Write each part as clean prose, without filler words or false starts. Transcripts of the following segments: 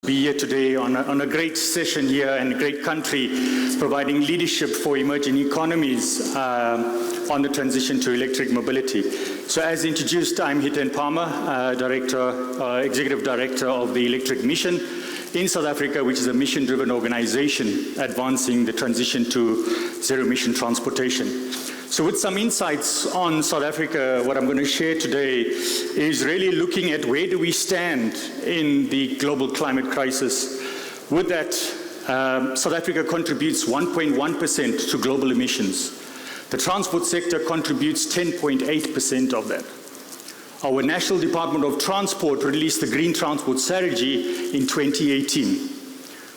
Be here today on a great session here and a great country providing leadership for emerging economies on the transition to electric mobility. So as introduced, I'm Hiten Parmar, Executive Director of the Electric Mission in South Africa, which is a mission-driven organization advancing the transition to zero-emission transportation. So with some insights on South Africa, what I'm going to share today is really looking at where do we stand in the global climate crisis. With that, South Africa contributes 1.1% to global emissions. The transport sector contributes 10.8% of that. Our National Department of Transport released the Green Transport Strategy in 2018.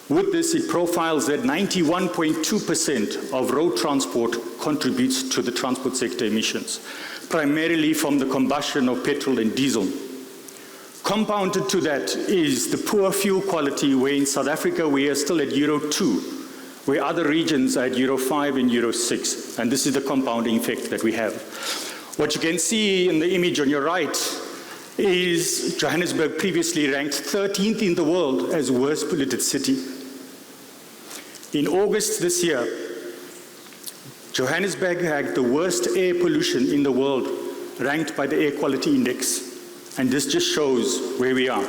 With this, it profiles that 91.2% of road transport contributes to the transport sector emissions, primarily from the combustion of petrol and diesel. Compounded to that is the poor fuel quality, where in South Africa we are still at Euro 2, where other regions are at Euro 5 and Euro 6, and this is the compounding effect that we have. What you can see in the image on your right is Johannesburg, previously ranked 13th in the world as worst polluted city. In August this year, Johannesburg had the worst air pollution in the world, ranked by the Air Quality Index. And this just shows where we are.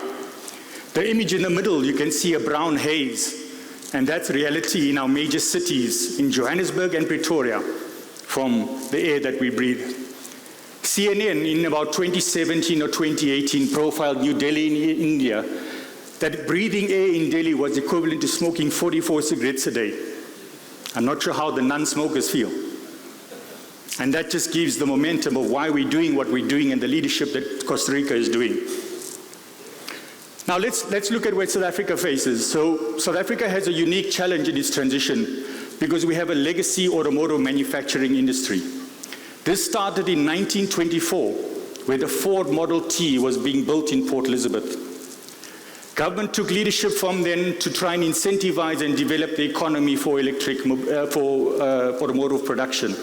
The image in the middle, you can see a brown haze, and that's reality in our major cities, in Johannesburg and Pretoria, from the air that we breathe. CNN in about 2017 or 2018 profiled New Delhi in India, that breathing air in Delhi was equivalent to smoking 44 cigarettes a day. I'm not sure how the non-smokers feel. And that just gives the momentum of why we're doing what we're doing and the leadership that Costa Rica is doing. Now let's look at what South Africa faces. So South Africa has a unique challenge in its transition because we have a legacy automotive manufacturing industry. This started in 1924, where the Ford Model T was being built in Port Elizabeth. Government took leadership from then to try and incentivize and develop the economy for automotive production.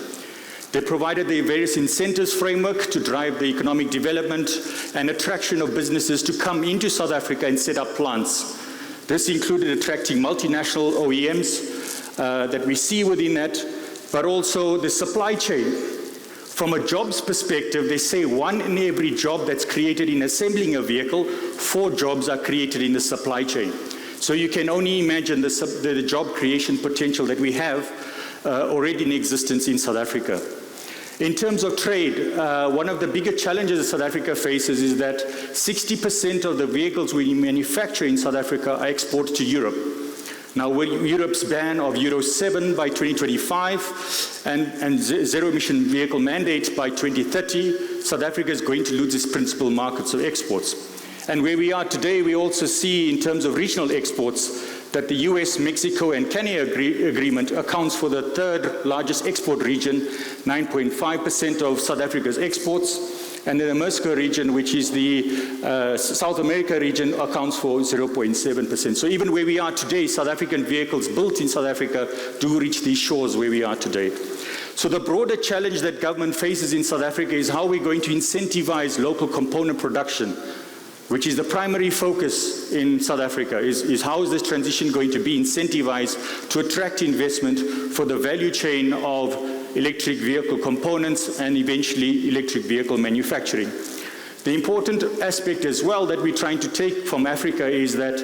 They provided the various incentives framework to drive the economic development and attraction of businesses to come into South Africa and set up plants. This included attracting multinational OEMs that we see within that, but also the supply chain. From a jobs perspective, they say 1 in every job that's created in assembling a vehicle, 4 jobs are created in the supply chain. So you can only imagine the job creation potential that we have already in existence in South Africa. In terms of trade, one of the bigger challenges that South Africa faces is that 60% of the vehicles we manufacture in South Africa are exported to Europe. Now, with Europe's ban of Euro 7 by 2025 and zero-emission vehicle mandate by 2030, South Africa is going to lose its principal markets of exports. And where we are today, we also see, in terms of regional exports, that the US, Mexico, and Canada agreement accounts for the 3rd largest export region, 9.5% of South Africa's exports. And then the Mercosur region, which is the South America region, accounts for 0.7%. So even where we are today, South African vehicles built in South Africa do reach these shores where we are today. So the broader challenge that government faces in South Africa is how we're going to incentivize local component production, which is the primary focus in South Africa, is how is this transition going to be incentivized to attract investment for the value chain of electric vehicle components and eventually electric vehicle manufacturing. The important aspect as well that we're trying to take from Africa is that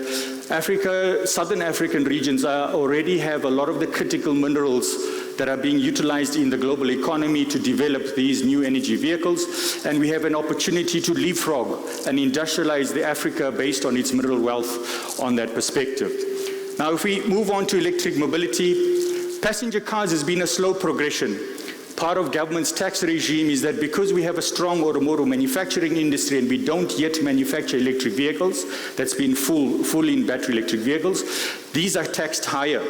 southern African regions already have a lot of the critical minerals that are being utilized in the global economy to develop these new energy vehicles, and we have an opportunity to leapfrog and industrialize the Africa based on its mineral wealth on that perspective. Now, if we move on to electric mobility, passenger cars has been a slow progression. Part of government's tax regime is that because we have a strong automotive manufacturing industry and we don't yet manufacture electric vehicles, that's been fully in battery electric vehicles, these are taxed higher.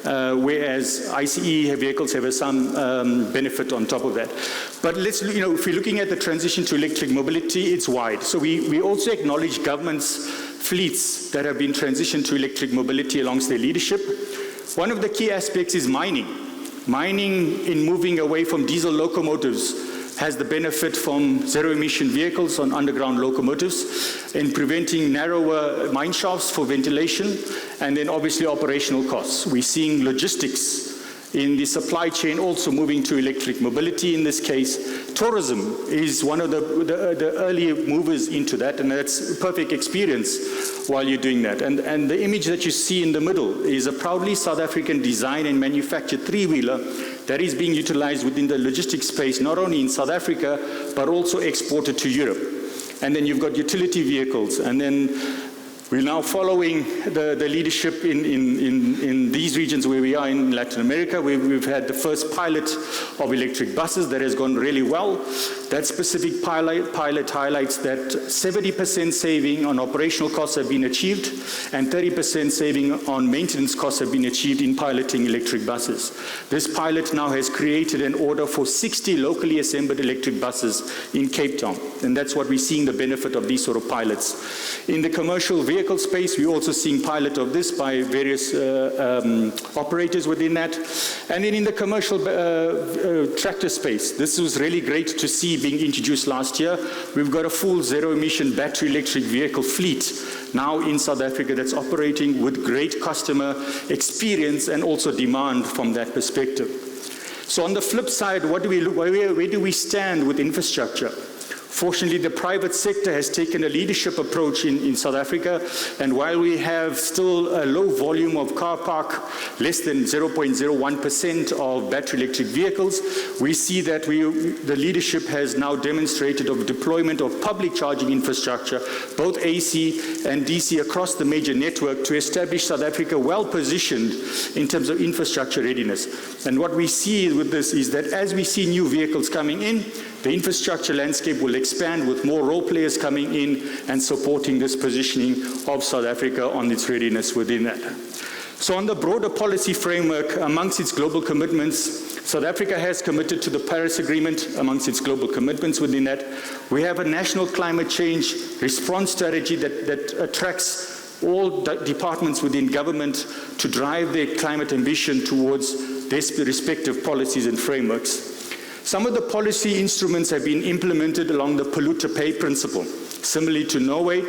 Whereas ICE vehicles have some benefit on top of that. But if we're looking at the transition to electric mobility, it's wide. So we also acknowledge government's fleets that have been transitioned to electric mobility alongst their leadership. One of the key aspects is mining. Mining, in moving away from diesel locomotives, has the benefit from zero-emission vehicles on underground locomotives in preventing narrower mine shafts for ventilation, and then obviously operational costs. We're seeing logistics in the supply chain also moving to electric mobility in this case. Tourism is one of the early movers into that, and that's a perfect experience while you're doing that. And the image that you see in the middle is a proudly South African designed and manufactured three-wheeler that is being utilized within the logistics space, not only in South Africa, but also exported to Europe. And then you've got utility vehicles, and then we're now following the leadership in these regions where we are in Latin America, where we've had the first pilot of electric buses that has gone really well. That specific pilot highlights that 70% saving on operational costs have been achieved, and 30% saving on maintenance costs have been achieved in piloting electric buses. This pilot now has created an order for 60 locally assembled electric buses in Cape Town, and that's what we're seeing the benefit of these sort of pilots. In the commercial vehicle space, we're also seeing pilot of this by various operators within that. And then in the commercial tractor space, this was really great to see being introduced last year. We've got a full zero-emission battery electric vehicle fleet now in South Africa that's operating with great customer experience and also demand from that perspective. So on the flip side, where do we stand with infrastructure? Fortunately, the private sector has taken a leadership approach in South Africa, and while we have still a low volume of car park, less than 0.01% of battery electric vehicles, we see that the leadership has now demonstrated of deployment of public charging infrastructure, both AC and DC across the major network, to establish South Africa well positioned in terms of infrastructure readiness. And what we see with this is that as we see new vehicles coming in, the infrastructure landscape will expand with more role players coming in and supporting this positioning of South Africa on its readiness within that. So on the broader policy framework, amongst its global commitments, South Africa has committed to the Paris Agreement amongst its global commitments within that. We have a national climate change response strategy that attracts all departments within government to drive their climate ambition towards their respective policies and frameworks. Some of the policy instruments have been implemented along the polluter pay principle, similarly to Norway,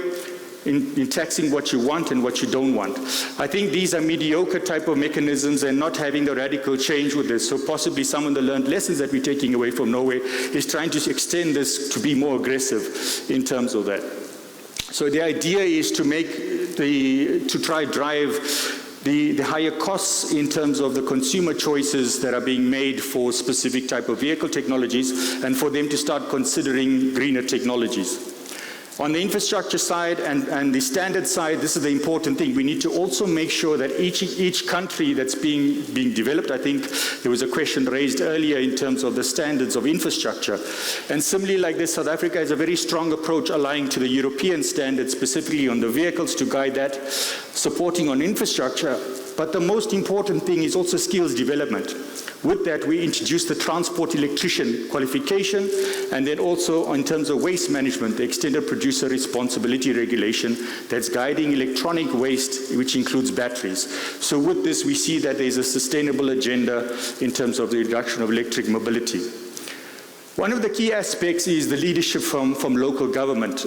in taxing what you want and what you don't want. I think these are mediocre type of mechanisms and not having the radical change with this. So possibly some of the learned lessons that we're taking away from Norway is trying to extend this to be more aggressive in terms of that. So the idea is to try drive the higher costs in terms of the consumer choices that are being made for specific type of vehicle technologies, and for them to start considering greener technologies. On the infrastructure side and the standard side, this is the important thing. We need to also make sure that each country that's being developed, I think there was a question raised earlier in terms of the standards of infrastructure. And similarly like this, South Africa has a very strong approach aligning to the European standards, specifically on the vehicles to guide that, supporting on infrastructure. But the most important thing is also skills development. With that, we introduced the transport electrician qualification, and then also in terms of waste management, the extended producer responsibility regulation that's guiding electronic waste, which includes batteries. So with this, we see that there's a sustainable agenda in terms of the reduction of electric mobility. One of the key aspects is the leadership from local government.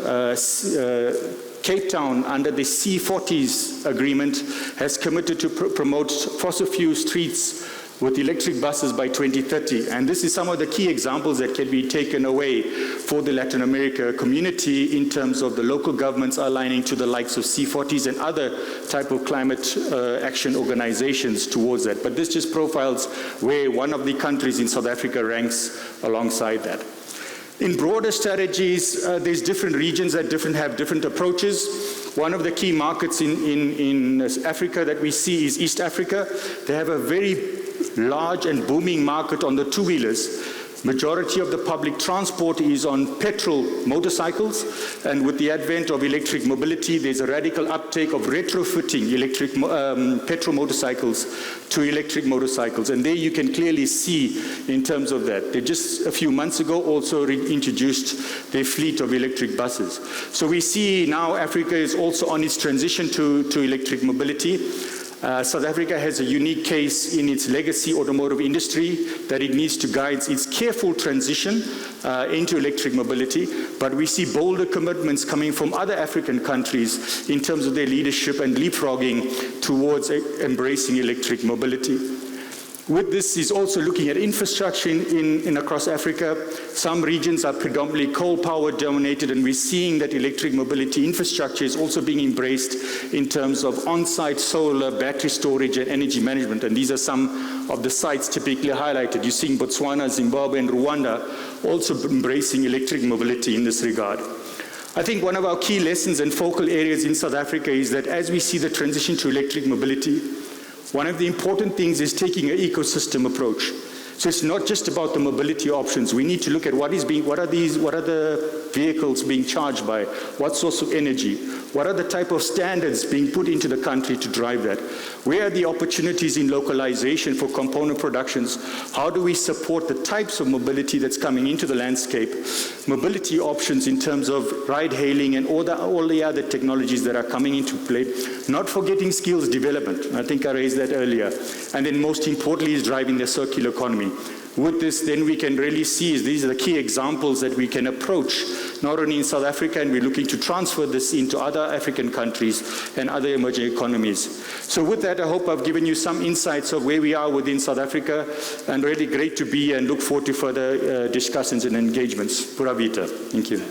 Cape Town, under the C40s agreement, has committed to promote fossil fuel streets with electric buses by 2030. And this is some of the key examples that can be taken away for the Latin America community in terms of the local governments aligning to the likes of C40s and other type of climate action organizations towards that. But this just profiles where one of the countries in South Africa ranks alongside that. In broader strategies, there's different regions that have different approaches. One of the key markets in Africa that we see is East Africa. They have a very large and booming market on the two-wheelers. Majority of the public transport is on petrol motorcycles, and with the advent of electric mobility, there's a radical uptake of retrofitting petrol motorcycles to electric motorcycles. And there you can clearly see in terms of that. They just a few months ago also introduced their fleet of electric buses. So we see now Africa is also on its transition to electric mobility. South Africa has a unique case in its legacy automotive industry that it needs to guide its careful transition into electric mobility, but we see bolder commitments coming from other African countries in terms of their leadership and leapfrogging towards embracing electric mobility. With this is also looking at infrastructure in across Africa. Some regions are predominantly coal-power dominated, and we're seeing that electric mobility infrastructure is also being embraced in terms of on-site solar, battery storage, and energy management. And these are some of the sites typically highlighted. You're seeing Botswana, Zimbabwe, and Rwanda also embracing electric mobility in this regard. I think one of our key lessons and focal areas in South Africa is that as we see the transition to electric mobility, one of the important things is taking an ecosystem approach. So it's not just about the mobility options. We need to look at what are the vehicles being charged by? What source of energy? What are the type of standards being put into the country to drive that? Where are the opportunities in localization for component productions? How do we support the types of mobility that's coming into the landscape? Mobility options in terms of ride-hailing and all the other technologies that are coming into play. Not forgetting skills development. I think I raised that earlier. And then most importantly is driving the circular economy. With this, then we can really see these are the key examples that we can approach, not only in South Africa, and we're looking to transfer this into other African countries and other emerging economies. So with that, I hope I've given you some insights of where we are within South Africa, and really great to be and look forward to further discussions and engagements. Pura vida. Thank you.